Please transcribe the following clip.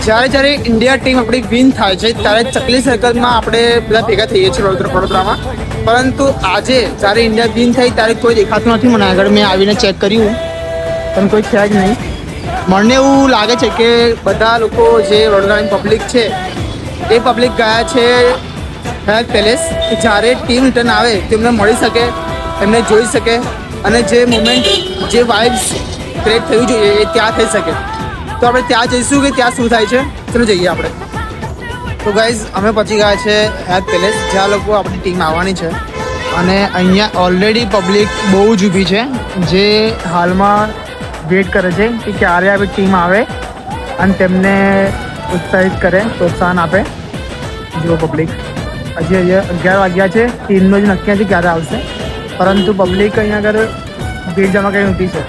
જ્યારે India team આપણી win થાય છે ત્યારે ચકલી સર્કલમાં આપણે બધા ભેગા થઈએ છીએ વડોદરામાં. પરંતુ આજે જ્યારે ઇન્ડિયા વિન થઈ ત્યારે કોઈ દેખાતું નથી. મને આગળ મેં આવીને ચેક કર્યું પણ કોઈ છે જ નહીં. મને એવું લાગે છે કે બધા લોકો જે વડોદરાની પબ્લિક છે એ પબ્લિક ગયા છે હયાત પેલેસ. જ્યારે ટીમ રિટર્ન આવે તેમને મળી શકે, એમને જોઈ શકે અને જે મુમેન્ટ, જે વાઇબ્સ ક્રિએટ થવી જોઈએ એ ત્યાં થઈ શકે. તો આપણે ત્યાં જઈશું કે ત્યાં શું થાય છે, ચલો જઈએ આપણે. તો ગાઈઝ અમે પહોંચી ગયા છે હયાત પેલેસ, જ્યાં લોકો આપણી ટીમ આવવાની છે. અને અહીંયા ઓલરેડી પબ્લિક બહુ જ ઊભી છે, જે હાલમાં વેઇટ કરે છે કે ક્યારે આપણી ટીમ આવે અને તેમને ઉત્સાહિત કરે, પ્રોત્સાહન આપે. જુઓ પબ્લિક, હજી 11 વાગ્યા છે, ટીમનો જ નક્કી નથી ક્યારે આવશે, પરંતુ પબ્લિક અહીંયા આગળ ભીડ જમા કરી ઊભી છે.